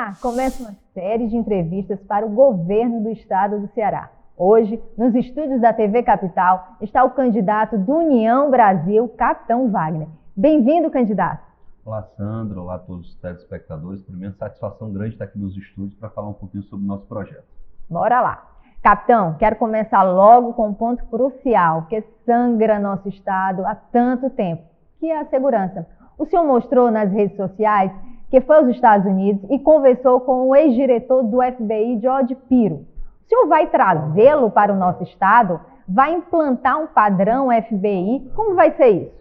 Olá! Começa uma série de entrevistas para o governo do estado do Ceará. Hoje, nos estúdios da TV Capital, está o candidato do União Brasil, Capitão Wagner. Bem-vindo, candidato. Olá, Sandra. Olá a todos os telespectadores. Primeiro, satisfação grande estar aqui nos estúdios para falar um pouquinho sobre o nosso projeto. Bora lá. Capitão, quero começar logo com um ponto crucial, que sangra nosso estado há tanto tempo, que é a segurança. O senhor mostrou nas redes sociais que foi aos Estados Unidos e conversou com o ex-diretor do FBI, Jorge Pirro. O senhor vai trazê-lo para o nosso estado? Vai implantar um padrão FBI? Como vai ser isso?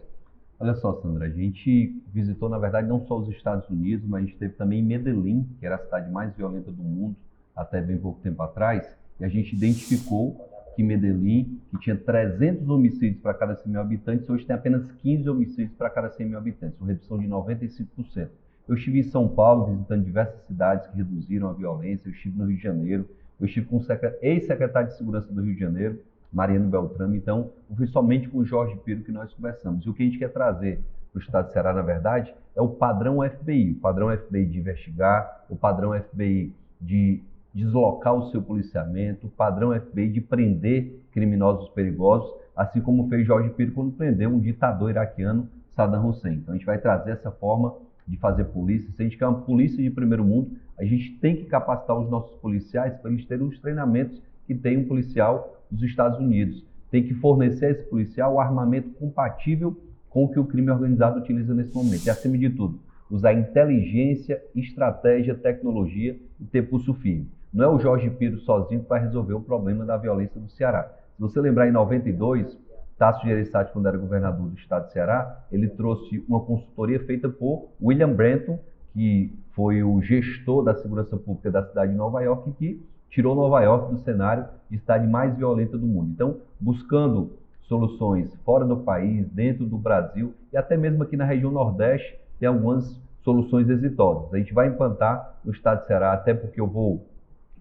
Olha só, Sandra, a gente visitou, na verdade, não só os Estados Unidos, mas a gente esteve também em Medellín, que era a cidade mais violenta do mundo, até bem pouco tempo atrás, e a gente identificou que Medellín, que tinha 300 homicídios para cada 100 mil habitantes, hoje tem apenas 15 homicídios para cada 100 mil habitantes, uma redução de 95%. Eu estive em São Paulo visitando diversas cidades que reduziram a violência, eu estive no Rio de Janeiro, eu estive com o ex-secretário de Segurança do Rio de Janeiro, Mariano Beltrame, então não foi somente com o Jorge Pirro que nós conversamos. E o que a gente quer trazer para o estado de Ceará, na verdade, é o padrão FBI. O padrão FBI de investigar, o padrão FBI de deslocar o seu policiamento, o padrão FBI de prender criminosos perigosos, assim como fez Jorge Pirro quando prendeu um ditador iraquiano, Saddam Hussein. Então a gente vai trazer essa forma de fazer polícia. Se a gente quer uma polícia de primeiro mundo, a gente tem que capacitar os nossos policiais para eles terem os treinamentos que tem um policial dos Estados Unidos. Tem que fornecer a esse policial o armamento compatível com o que o crime organizado utiliza nesse momento. E, acima de tudo, usar inteligência, estratégia, tecnologia e ter pulso firme. Não é o Jorge Pirro sozinho que vai resolver o problema da violência do Ceará. Se você lembrar, em 92, Tasso Gereissati, quando era governador do estado de Ceará, ele trouxe uma consultoria feita por William Brenton, que foi o gestor da segurança pública da cidade de Nova York, e que tirou Nova York do cenário de cidade mais violenta do mundo. Então, buscando soluções fora do país, dentro do Brasil e até mesmo aqui na região Nordeste, tem algumas soluções exitosas. A gente vai implantar no estado de Ceará, até porque eu vou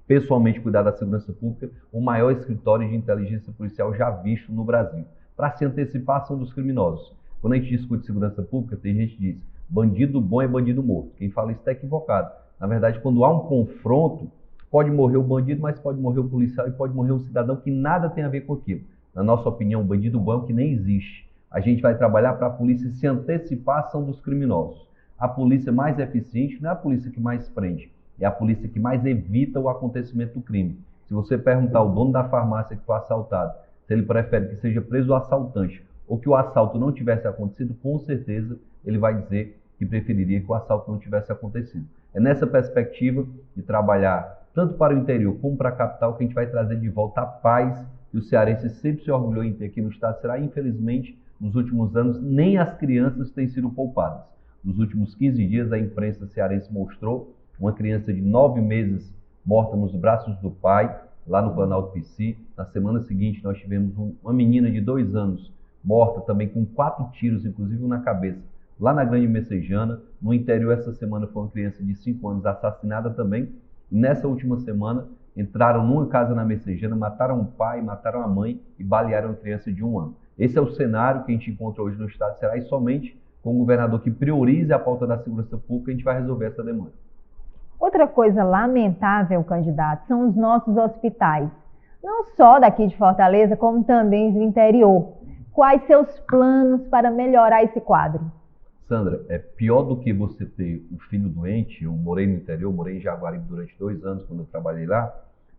pessoalmente cuidar da segurança pública, o maior escritório de inteligência policial já visto no Brasil, para se antecipar a ação dos criminosos. Quando a gente discute segurança pública, tem gente que diz, bandido bom é bandido morto. Quem fala isso está equivocado. Na verdade, quando há um confronto, pode morrer o bandido, mas pode morrer o policial e pode morrer um cidadão que nada tem a ver com aquilo. Na nossa opinião, o bandido bom é o que nem existe. A gente vai trabalhar para a polícia se antecipar a ação dos criminosos. A polícia mais eficiente não é a polícia que mais prende, é a polícia que mais evita o acontecimento do crime. Se você perguntar ao dono da farmácia que foi assaltado, se ele prefere que seja preso o assaltante ou que o assalto não tivesse acontecido, com certeza ele vai dizer que preferiria que o assalto não tivesse acontecido. É nessa perspectiva de trabalhar tanto para o interior como para a capital que a gente vai trazer de volta a paz que o cearense sempre se orgulhou em ter aqui no estado de Ceará. Infelizmente, nos últimos anos, nem as crianças têm sido poupadas. Nos últimos 15 dias, a imprensa cearense mostrou uma criança de 9 meses morta nos braços do pai, lá no Planalto Pici. Na semana seguinte, nós tivemos uma menina de 2 anos morta também com 4 tiros, inclusive na cabeça, lá na Grande Messejana. No interior, essa semana, foi uma criança de 5 anos assassinada também. E nessa última semana, entraram numa casa na Messejana, mataram o pai, mataram a mãe e balearam a criança de 1 ano. Esse é o cenário que a gente encontra hoje no estado de Ceará e somente com um governador que priorize a pauta da segurança pública a gente vai resolver essa demanda. Outra coisa lamentável, candidato, são os nossos hospitais. Não só daqui de Fortaleza, como também do interior. Quais seus planos para melhorar esse quadro? Sandra, é pior do que você ter um filho doente. Eu morei no interior, morei em Jaguaribe durante 2 anos quando eu trabalhei lá.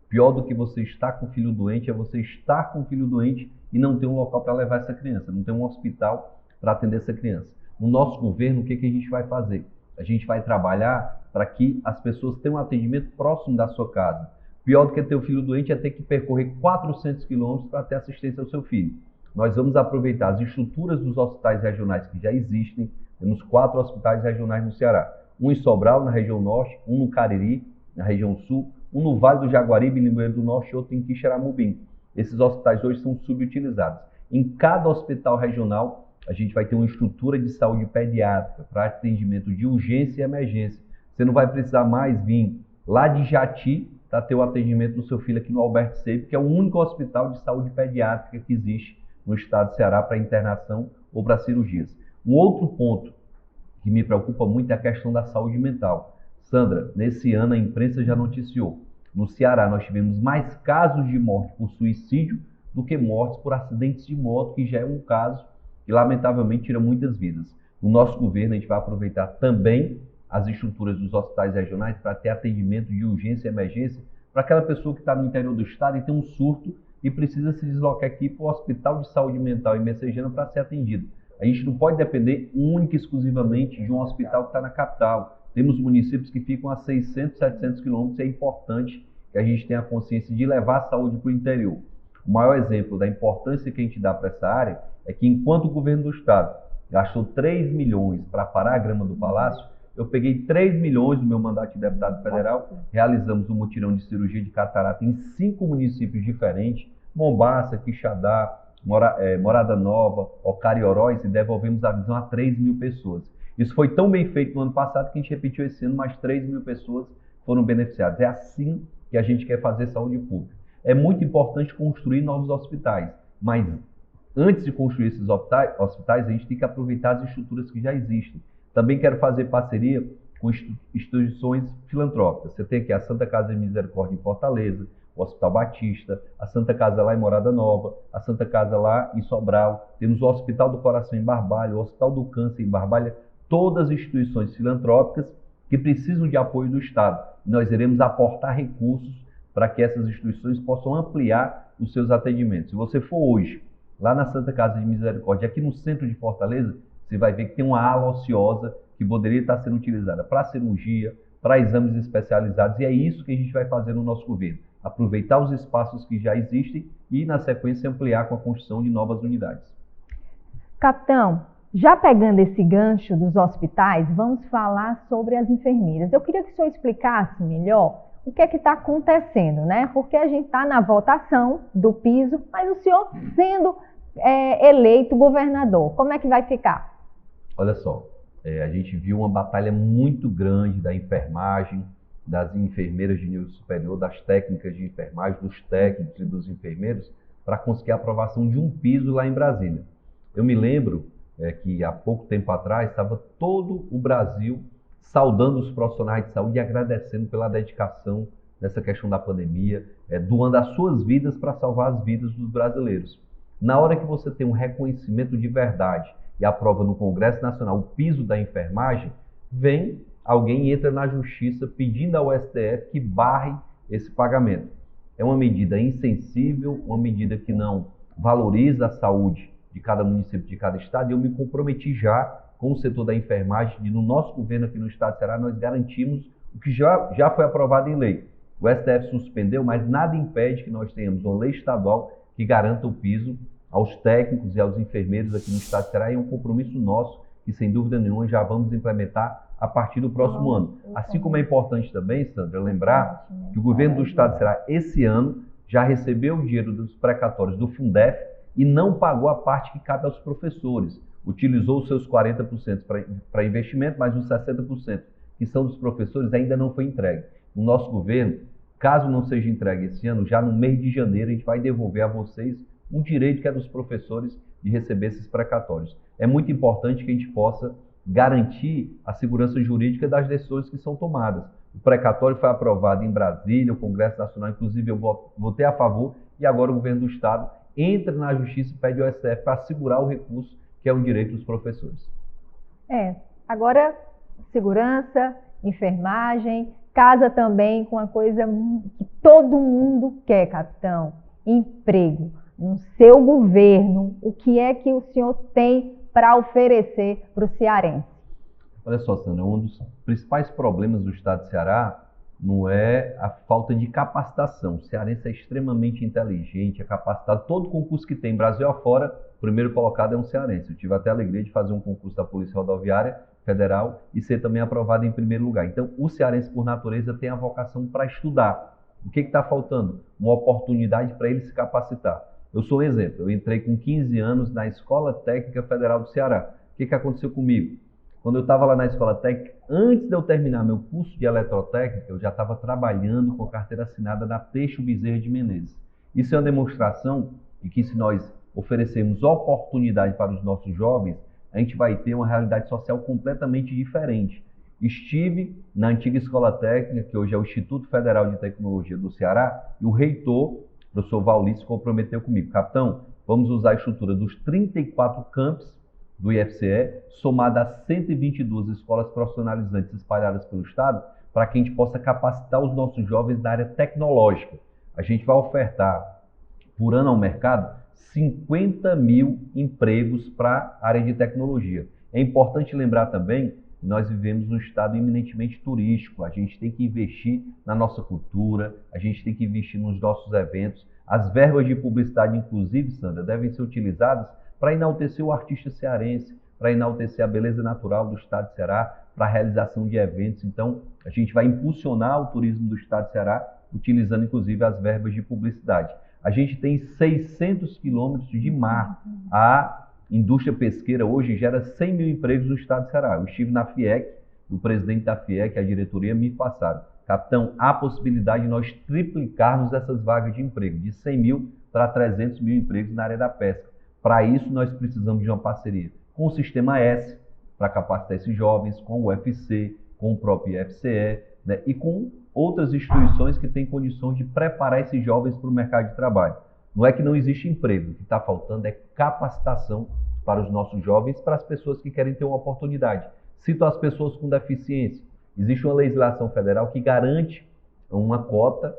Pior do que você estar com o filho doente é você estar com o filho doente e não ter um local para levar essa criança, não ter um hospital para atender essa criança. No nosso governo, o que a gente vai fazer? A gente vai trabalhar para que as pessoas tenham um atendimento próximo da sua casa. Pior do que ter o filho doente é ter que percorrer 400 quilômetros para ter assistência ao seu filho. Nós vamos aproveitar as estruturas dos hospitais regionais que já existem. Temos 4 hospitais regionais no Ceará. Um em Sobral, na região norte, um no Cariri, na região sul, um no Vale do Jaguaribe, em Limoeiro do Norte, e outro em Quixeramobim. Esses hospitais hoje são subutilizados. Em cada hospital regional, a gente vai ter uma estrutura de saúde pediátrica para atendimento de urgência e emergência. Você não vai precisar mais vir lá de Jati para ter o atendimento do seu filho aqui no Alberto Seib, que é o único hospital de saúde pediátrica que existe no estado de Ceará para internação ou para cirurgias. Um outro ponto que me preocupa muito é a questão da saúde mental. Sandra, nesse ano a imprensa já noticiou. No Ceará nós tivemos mais casos de morte por suicídio do que mortes por acidentes de moto, que já é um caso que lamentavelmente tira muitas vidas. No nosso governo a gente vai aproveitar também as estruturas dos hospitais regionais para ter atendimento de urgência e emergência para aquela pessoa que está no interior do estado e tem um surto e precisa se deslocar aqui para o Hospital de Saúde Mental em Messejana para ser atendido. A gente não pode depender única e exclusivamente de um hospital que está na capital. Temos municípios que ficam a 600, 700 quilômetros e é importante que a gente tenha a consciência de levar a saúde para o interior. O maior exemplo da importância que a gente dá para essa área é que enquanto o governo do estado gastou 3 milhões para parar a grama do Palácio, eu peguei 3 milhões no meu mandato de deputado federal, realizamos um mutirão de cirurgia de catarata em 5 municípios diferentes, Mombaça, Quixadá, Morada Nova, Ocariorós, e devolvemos a visão a 3 mil pessoas. Isso foi tão bem feito no ano passado que a gente repetiu esse ano, mais 3 mil pessoas foram beneficiadas. É assim que a gente quer fazer saúde pública. É muito importante construir novos hospitais, mas antes de construir esses hospitais, a gente tem que aproveitar as estruturas que já existem. Também quero fazer parceria com instituições filantrópicas. Você tem aqui a Santa Casa de Misericórdia em Fortaleza, o Hospital Batista, a Santa Casa lá em Morada Nova, a Santa Casa lá em Sobral, temos o Hospital do Coração em Barbalha, o Hospital do Câncer em Barbalha, todas instituições filantrópicas que precisam de apoio do Estado. Nós iremos aportar recursos para que essas instituições possam ampliar os seus atendimentos. Se você for hoje lá na Santa Casa de Misericórdia, aqui no centro de Fortaleza, você vai ver que tem uma ala ociosa que poderia estar sendo utilizada para cirurgia, para exames especializados, e é isso que a gente vai fazer no nosso governo. Aproveitar os espaços que já existem e, na sequência, ampliar com a construção de novas unidades. Capitão, já pegando esse gancho dos hospitais, vamos falar sobre as enfermeiras. Eu queria que o senhor explicasse melhor o que é que está acontecendo, né? Porque a gente está na votação do piso, mas o senhor sendo eleito governador, como é que vai ficar? Olha só, a gente viu uma batalha muito grande da enfermagem, das enfermeiras de nível superior, das técnicas de enfermagem, dos técnicos e dos enfermeiros, para conseguir a aprovação de um piso lá em Brasília. Eu me lembro que há pouco tempo atrás estava todo o Brasil saudando os profissionais de saúde e agradecendo pela dedicação nessa questão da pandemia, doando as suas vidas para salvar as vidas dos brasileiros. Na hora que você tem um reconhecimento de verdade e aprova no Congresso Nacional o piso da enfermagem, vem alguém e entra na justiça pedindo ao STF que barre esse pagamento. É uma medida insensível, uma medida que não valoriza a saúde de cada município, de cada estado, e eu me comprometi já com o setor da enfermagem, de no nosso governo aqui no estado de Ceará, nós garantimos o que já foi aprovado em lei. O STF suspendeu, mas nada impede que nós tenhamos uma lei estadual que garanta o piso aos técnicos e aos enfermeiros aqui no estado de Ceará, e é um compromisso nosso que, sem dúvida nenhuma, já vamos implementar a partir do próximo ano. Assim como é importante também, Sandra, lembrar que o governo do estado de Ceará, esse ano, já recebeu o dinheiro dos precatórios do Fundef e não pagou a parte que cabe aos professores. Utilizou os seus 40% para investimento, mas os 60% que são dos professores ainda não foi entregue. No nosso governo, caso não seja entregue esse ano, já no mês de janeiro a gente vai devolver a vocês um direito que é dos professores de receber esses precatórios. É muito importante que a gente possa garantir a segurança jurídica das decisões que são tomadas. O precatório foi aprovado em Brasília, o Congresso Nacional, inclusive eu votei a favor, e agora o governo do estado entra na justiça e pede ao STF para assegurar o recurso, que é um direito dos professores. Agora segurança, enfermagem, casa também com a coisa que todo mundo quer, capitão, emprego. No seu governo, o que é que o senhor tem para oferecer para o cearense? Olha só, Sandra, um dos principais problemas do estado de Ceará não é a falta de capacitação. O cearense é extremamente inteligente, é capacitado. Todo concurso que tem, Brasil afora, o primeiro colocado é um cearense. Eu tive até a alegria de fazer um concurso da Polícia Rodoviária Federal e ser também aprovado em primeiro lugar. Então, o cearense, por natureza, tem a vocação para estudar. O que está faltando? Uma oportunidade para ele se capacitar. Eu sou um exemplo. Eu entrei com 15 anos na Escola Técnica Federal do Ceará. O que aconteceu comigo? Quando eu estava lá na Escola Técnica, antes de eu terminar meu curso de eletrotécnica, eu já estava trabalhando com carteira assinada na Teixo Bezerra de Menezes. Isso é uma demonstração de que, se nós oferecermos oportunidade para os nossos jovens, a gente vai ter uma realidade social completamente diferente. Estive na antiga Escola Técnica, que hoje é o Instituto Federal de Tecnologia do Ceará, e o reitor, o professor Vaulis, se comprometeu comigo. Capitão, vamos usar a estrutura dos 34 campos do IFCE, somada a 122 escolas profissionalizantes espalhadas pelo Estado, para que a gente possa capacitar os nossos jovens na área tecnológica. A gente vai ofertar, por ano ao mercado, 50 mil empregos para a área de tecnologia. É importante lembrar também que nós vivemos num estado eminentemente turístico. A gente tem que investir na nossa cultura, a gente tem que investir nos nossos eventos. As verbas de publicidade, inclusive, Sandra, devem ser utilizadas para enaltecer o artista cearense, para enaltecer a beleza natural do estado de Ceará, para a realização de eventos. Então, a gente vai impulsionar o turismo do estado de Ceará, utilizando, inclusive, as verbas de publicidade. A gente tem 600 quilômetros de mar. A indústria pesqueira hoje gera 100 mil empregos no estado de Ceará. Eu estive na FIEC, o presidente da FIEC, a diretoria, me passaram. Capitão, há possibilidade de nós triplicarmos essas vagas de emprego, de 100 mil para 300 mil empregos na área da pesca. Para isso, nós precisamos de uma parceria com o Sistema S, para capacitar esses jovens, com o UFC, com o próprio IFCE, né, e com outras instituições que têm condições de preparar esses jovens para o mercado de trabalho. Não é que não existe emprego, o que está faltando é capacitação para os nossos jovens, para as pessoas que querem ter uma oportunidade. Cito as pessoas com deficiência. Existe uma legislação federal que garante uma cota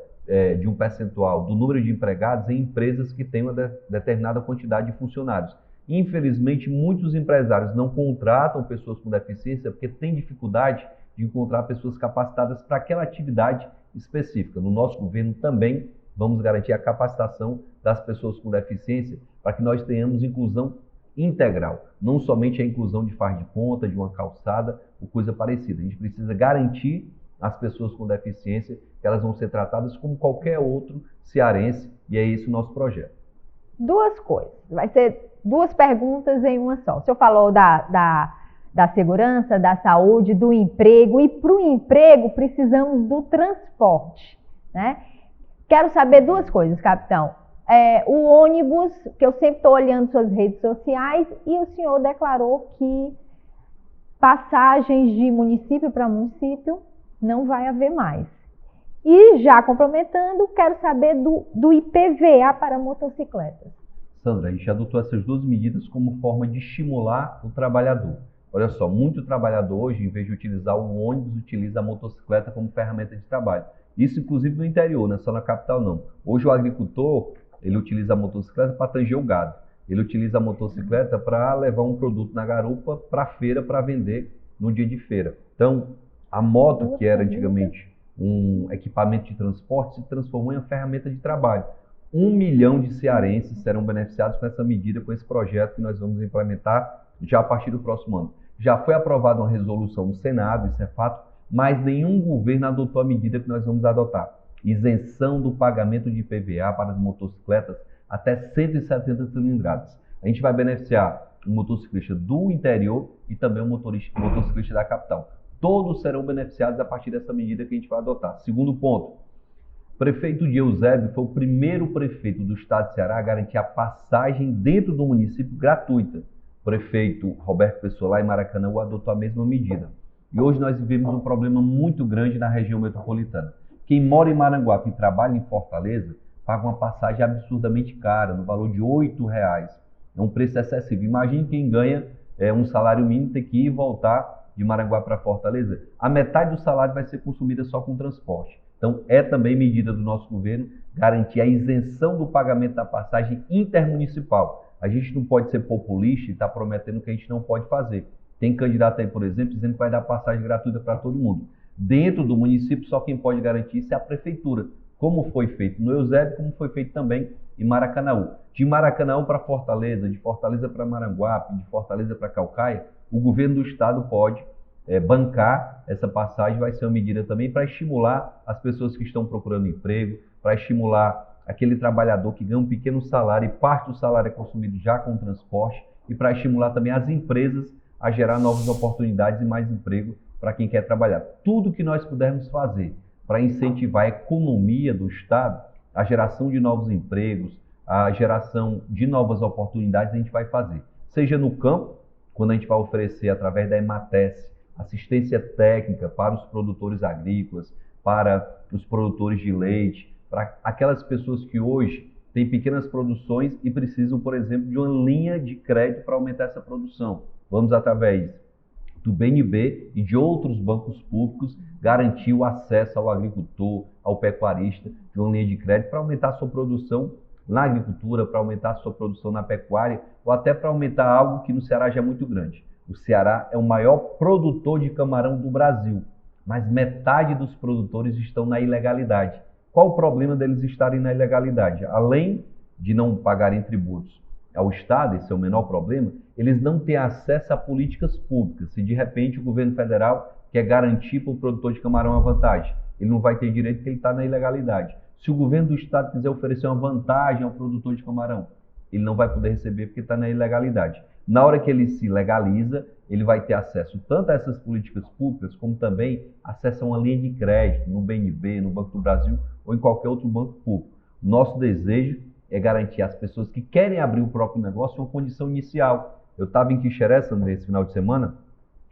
de um percentual do número de empregados em empresas que têm uma determinada quantidade de funcionários. Infelizmente, muitos empresários não contratam pessoas com deficiência porque têm dificuldade de encontrar pessoas capacitadas para aquela atividade específica. No nosso governo também vamos garantir a capacitação das pessoas com deficiência para que nós tenhamos inclusão integral, não somente a inclusão de faz de conta, de uma calçada ou coisa parecida. A gente precisa garantir às pessoas com deficiência que elas vão ser tratadas como qualquer outro cearense, e é esse o nosso projeto. Duas coisas, vai ser duas perguntas em uma só. O senhor falou da segurança, da saúde, do emprego, e para o emprego precisamos do transporte, né? Quero saber duas coisas, capitão. O ônibus, que eu sempre estou olhando suas redes sociais, e o senhor declarou que passagens de município para município não vai haver mais. E já complementando, quero saber do IPVA para motocicletas. Sandra, a gente adotou essas duas medidas como forma de estimular o trabalhador. Olha só, muito trabalhador hoje, em vez de utilizar o ônibus, utiliza a motocicleta como ferramenta de trabalho. Isso, inclusive, no interior, não é só na capital, não. Hoje, o agricultor, ele utiliza a motocicleta para tanger o gado. Ele utiliza a motocicleta para levar um produto na garupa para a feira, para vender no dia de feira. Então, a moto, que era antigamente um equipamento de transporte, se transformou em uma ferramenta de trabalho. 1 milhão de cearenses serão beneficiados com essa medida, com esse projeto que nós vamos implementar já a partir do próximo ano. Já foi aprovada uma resolução no Senado, isso é fato, mas nenhum governo adotou a medida que nós vamos adotar. Isenção do pagamento de IPVA para as motocicletas até 170 cilindradas. A gente vai beneficiar o motociclista do interior e também o motociclista da capital. Todos serão beneficiados a partir dessa medida que a gente vai adotar. Segundo ponto, o prefeito de Eusébio foi o primeiro prefeito do estado de Ceará a garantir a passagem dentro do município gratuita. O prefeito Roberto Pessoa, lá em Maracanã, adotou a mesma medida. E hoje nós vivemos um problema muito grande na região metropolitana. Quem mora em Maranguape e trabalha em Fortaleza, paga uma passagem absurdamente cara, no valor de R$ 8. É um preço excessivo. Imagine quem ganha um salário mínimo ter que ir e voltar de Maranguape para Fortaleza. A metade do salário vai ser consumida só com transporte. Então, é também medida do nosso governo garantir a isenção do pagamento da passagem intermunicipal. A gente não pode ser populista e estar prometendo que a gente não pode fazer. Tem candidato aí, por exemplo, dizendo que vai dar passagem gratuita para todo mundo. Dentro do município, só quem pode garantir isso é a prefeitura, como foi feito no Eusébio, como foi feito também em Maracanaú. De Maracanaú para Fortaleza, de Fortaleza para Maranguape, de Fortaleza para Caucaia, o governo do estado pode bancar essa passagem. Vai ser uma medida também para estimular as pessoas que estão procurando emprego, para estimular aquele trabalhador que ganha um pequeno salário e parte do salário é consumido já com transporte, e para estimular também as empresas a gerar novas oportunidades e mais emprego para quem quer trabalhar. Tudo que nós pudermos fazer para incentivar a economia do estado, a geração de novos empregos, a geração de novas oportunidades, a gente vai fazer. Seja no campo, quando a gente vai oferecer através da EMATES assistência técnica para os produtores agrícolas, para os produtores de leite, para aquelas pessoas que hoje têm pequenas produções e precisam, por exemplo, de uma linha de crédito para aumentar essa produção. Vamos, através do BNB e de outros bancos públicos, garantir o acesso ao agricultor, ao pecuarista, de uma linha de crédito para aumentar a sua produção na agricultura, para aumentar a sua produção na pecuária, ou até para aumentar algo que no Ceará já é muito grande. O Ceará é o maior produtor de camarão do Brasil, mas metade dos produtores estão na ilegalidade. Qual o problema deles estarem na ilegalidade? Além de não pagarem tributos ao Estado, esse é o menor problema, eles não têm acesso a políticas públicas. Se de repente o governo federal quer garantir para o produtor de camarão uma vantagem, ele não vai ter direito porque ele está na ilegalidade. Se o governo do Estado quiser oferecer uma vantagem ao produtor de camarão, ele não vai poder receber porque está na ilegalidade. Na hora que ele se legaliza, ele vai ter acesso tanto a essas políticas públicas, como também acesso a uma linha de crédito no BNB, no Banco do Brasil ou em qualquer outro banco público. Nosso desejo é garantir às pessoas que querem abrir o próprio negócio uma condição inicial. Eu estava em Quixeré nesse final de semana,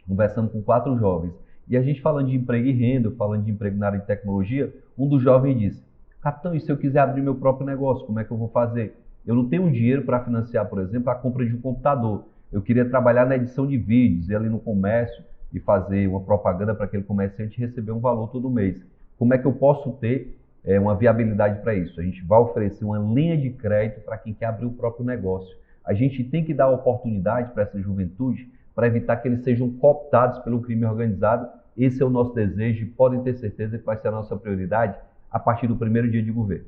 conversando com 4 jovens, e a gente falando de emprego e renda, falando de emprego na área de tecnologia, um dos jovens disse: capitão, e se eu quiser abrir meu próprio negócio, como é que eu vou fazer? Eu não tenho dinheiro para financiar, por exemplo, a compra de um computador. Eu queria trabalhar na edição de vídeos, ir ali no comércio e fazer uma propaganda para aquele comerciante receber um valor todo mês. Como é que eu posso ter uma viabilidade para isso? A gente vai oferecer uma linha de crédito para quem quer abrir o próprio negócio. A gente tem que dar oportunidade para essa juventude para evitar que eles sejam cooptados pelo crime organizado. Esse é o nosso desejo e podem ter certeza que vai ser a nossa prioridade a partir do primeiro dia de governo.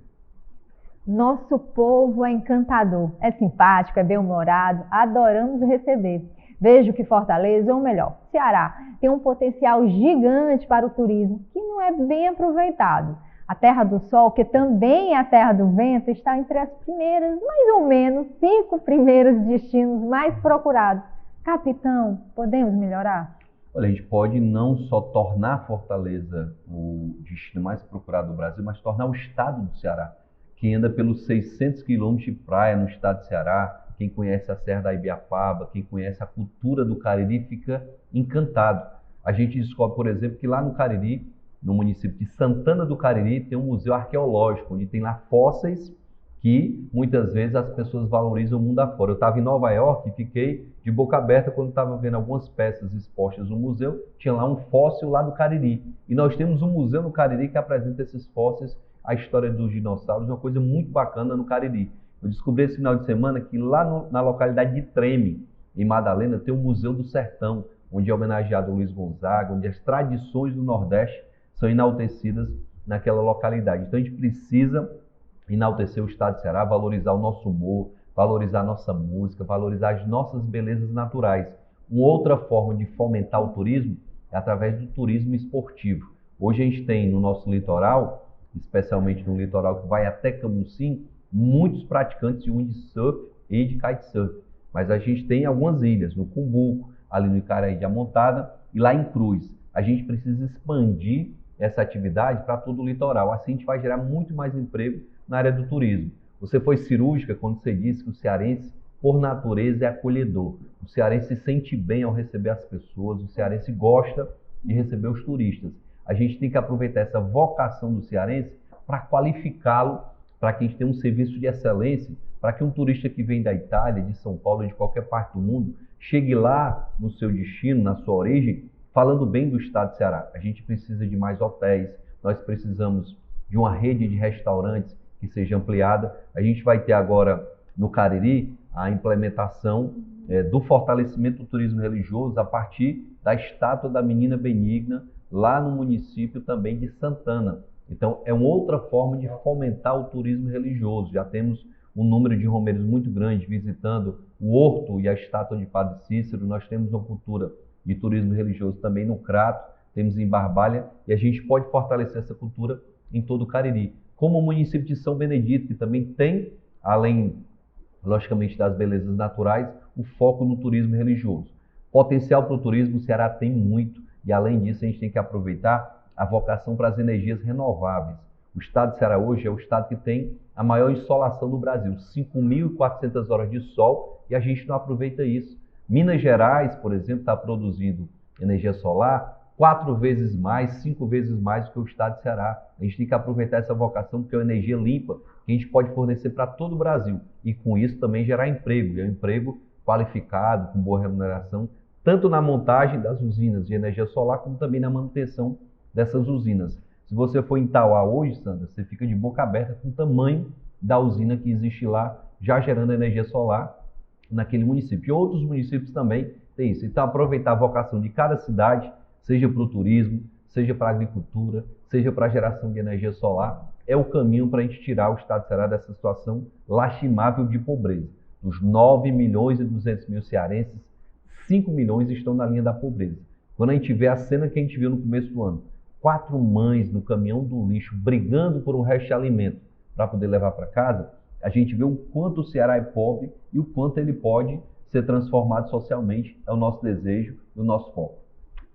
Nosso povo é encantador, é simpático, é bem-humorado, adoramos receber. Vejo que Fortaleza, ou melhor, Ceará, tem um potencial gigante para o turismo que não é bem aproveitado. A Terra do Sol, que também é a Terra do Vento, está entre as primeiras, mais ou menos, 5 primeiros destinos mais procurados. Capitão, podemos melhorar? Olha, a gente pode não só tornar Fortaleza o destino mais procurado do Brasil, mas tornar o estado do Ceará. Quem anda pelos 600 quilômetros de praia no estado do Ceará, quem conhece a Serra da Ibiapaba, quem conhece a cultura do Cariri, fica encantado. A gente descobre, por exemplo, que lá no Cariri, no município de Santana do Cariri, tem um museu arqueológico, onde tem lá fósseis que muitas vezes as pessoas valorizam o mundo afora. Eu estava em Nova York e fiquei de boca aberta quando estava vendo algumas peças expostas no museu. Tinha lá um fóssil lá do Cariri. E nós temos um museu no Cariri que apresenta esses fósseis, a história dos dinossauros, uma coisa muito bacana no Cariri. Eu descobri esse final de semana que lá na localidade de Treme, em Madalena, tem o Museu do Sertão, onde é homenageado Luiz Gonzaga, onde as tradições do Nordeste são enaltecidas naquela localidade. Então a gente precisa enaltecer o estado de Ceará, valorizar o nosso humor, valorizar a nossa música, valorizar as nossas belezas naturais. Uma outra forma de fomentar o turismo é através do turismo esportivo. Hoje a gente tem no nosso litoral, especialmente no litoral que vai até Camusim, muitos praticantes de windsurf e de kitesurf. Mas a gente tem algumas ilhas, no Cumbuco, ali no Icaraí de Amontada e lá em Cruz. A gente precisa expandir essa atividade para todo o litoral. Assim a gente vai gerar muito mais emprego na área do turismo. Você foi cirúrgica quando você disse que o cearense, por natureza, é acolhedor. O cearense se sente bem ao receber as pessoas, o cearense gosta de receber os turistas. A gente tem que aproveitar essa vocação do cearense para qualificá-lo, para que a gente tenha um serviço de excelência, para que um turista que vem da Itália, de São Paulo, de qualquer parte do mundo, chegue lá no seu destino, na sua origem, falando bem do estado de Ceará. A gente precisa de mais hotéis, nós precisamos de uma rede de restaurantes que seja ampliada. A gente vai ter agora no Cariri a implementação do fortalecimento do turismo religioso a partir da estátua da Menina Benigna, lá no município também de Santana. Então, é uma outra forma de fomentar o turismo religioso. Já temos um número de romeiros muito grande visitando o Horto e a estátua de Padre Cícero. Nós temos uma cultura de turismo religioso também no Crato, temos em Barbalha, e a gente pode fortalecer essa cultura em todo o Cariri. Como o município de São Benedito, que também tem, além, logicamente, das belezas naturais, o foco no turismo religioso. Potencial para o turismo, o Ceará tem muito, e além disso, a gente tem que aproveitar a vocação para as energias renováveis. O estado de Ceará hoje é o estado que tem a maior insolação do Brasil, 5.400 horas de sol, e a gente não aproveita isso. Minas Gerais, por exemplo, está produzindo energia solar, 4 vezes mais, 5 vezes mais do que o estado do Ceará. A gente tem que aproveitar essa vocação porque é uma energia limpa que a gente pode fornecer para todo o Brasil e com isso também gerar emprego, e é um emprego qualificado, com boa remuneração, tanto na montagem das usinas de energia solar como também na manutenção dessas usinas. Se você for em Itauá hoje, Sandra, você fica de boca aberta com o tamanho da usina que existe lá, já gerando energia solar naquele município. E outros municípios também têm isso. Então, aproveitar a vocação de cada cidade, seja para o turismo, seja para a agricultura, seja para a geração de energia solar, é o caminho para a gente tirar o estado do Ceará dessa situação lastimável de pobreza. Dos 9 milhões e 200 mil cearenses, 5 milhões estão na linha da pobreza. Quando a gente vê a cena que a gente viu no começo do ano, 4 mães no caminhão do lixo brigando por um resto de alimento para poder levar para casa, a gente vê o quanto o Ceará é pobre e o quanto ele pode ser transformado socialmente. É o nosso desejo e o nosso foco.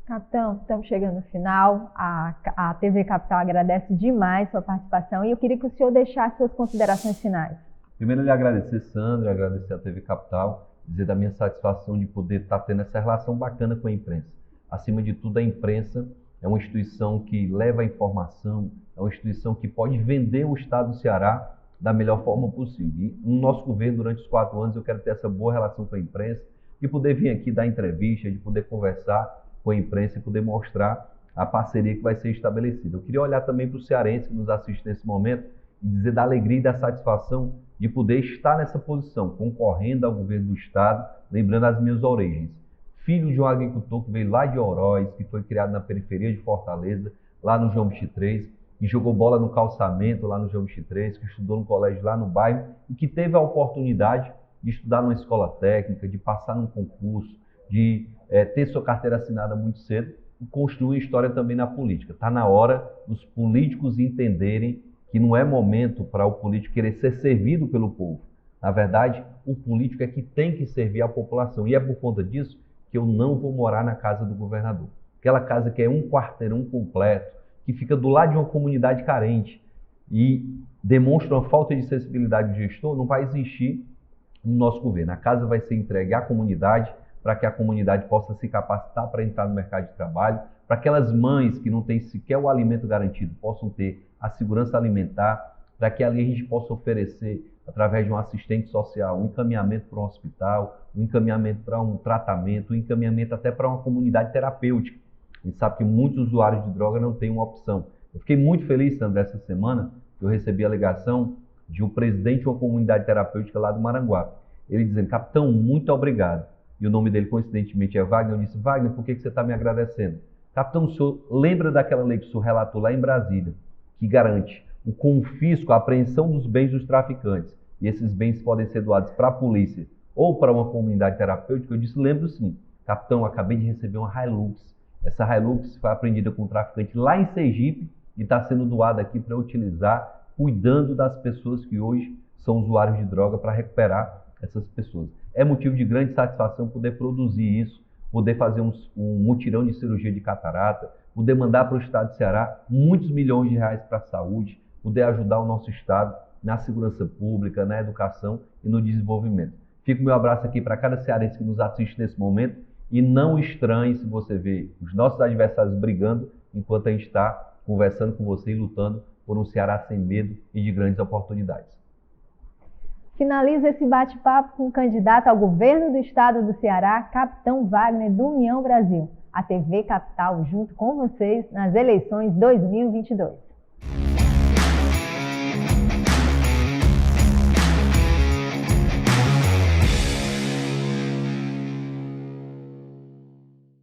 Capitão, estamos chegando no final. A TV Capital agradece demais sua participação e eu queria que o senhor deixasse suas considerações finais. Primeiro, lhe agradecer, Sandra, agradecer a TV Capital, dizer da minha satisfação de poder estar tendo essa relação bacana com a imprensa. Acima de tudo, a imprensa é uma instituição que leva a informação, é uma instituição que pode vender o estado do Ceará da melhor forma possível. E no nosso governo, durante os 4 anos, eu quero ter essa boa relação com a imprensa, de poder vir aqui dar entrevista, de poder conversar com a imprensa e poder mostrar a parceria que vai ser estabelecida. Eu queria olhar também para o cearense que nos assiste nesse momento e dizer da alegria e da satisfação de poder estar nessa posição, concorrendo ao governo do estado, lembrando as minhas origens. Filho de um agricultor que veio lá de Oroz, que foi criado na periferia de Fortaleza, lá no João 23, que jogou bola no calçamento lá no João 23, que estudou no colégio lá no bairro e que teve a oportunidade de estudar numa escola técnica, de passar num concurso, de ter sua carteira assinada muito cedo e construir história também na política. Está na hora dos políticos entenderem que não é momento para o político querer ser servido pelo povo. Na verdade, o político é que tem que servir a população. E é por conta disso que eu não vou morar na casa do governador. Aquela casa que é um quarteirão completo, que fica do lado de uma comunidade carente e demonstra uma falta de sensibilidade do gestor, não vai existir no nosso governo. A casa vai ser entregue à comunidade para que a comunidade possa se capacitar para entrar no mercado de trabalho, para aquelas mães que não têm sequer o alimento garantido possam ter a segurança alimentar, para que ali a gente possa oferecer, através de um assistente social, um encaminhamento para um hospital, um encaminhamento para um tratamento, um encaminhamento até para uma comunidade terapêutica. A gente sabe que muitos usuários de droga não têm uma opção. Eu fiquei muito feliz, Sandra, essa semana, que eu recebi a ligação de um presidente de uma comunidade terapêutica lá do Maranguape. Ele dizendo: capitão, muito obrigado. E o nome dele, coincidentemente, é Wagner. Eu disse: Wagner, por que você está me agradecendo? Capitão, o senhor lembra daquela lei que o senhor relatou lá em Brasília, que garante o confisco, a apreensão dos bens dos traficantes, e esses bens podem ser doados para a polícia ou para uma comunidade terapêutica? Eu disse: lembro sim. Capitão, acabei de receber uma Hilux. Essa Hilux foi apreendida com um traficante lá em Sergipe e está sendo doada aqui para utilizar, cuidando das pessoas que hoje são usuários de droga, para recuperar essas pessoas. É motivo de grande satisfação poder produzir isso, poder fazer um mutirão de cirurgia de catarata, poder mandar para o estado de Ceará muitos milhões de reais para a saúde, poder ajudar o nosso estado na segurança pública, na educação e no desenvolvimento. Fica o meu abraço aqui para cada cearense que nos assiste nesse momento e não estranhe se você vê os nossos adversários brigando enquanto a gente está conversando com você e lutando por um Ceará sem medo e de grandes oportunidades. Finaliza esse bate-papo com o candidato ao governo do estado do Ceará, capitão Wagner, do União Brasil. A TV Capital junto com vocês nas eleições 2022.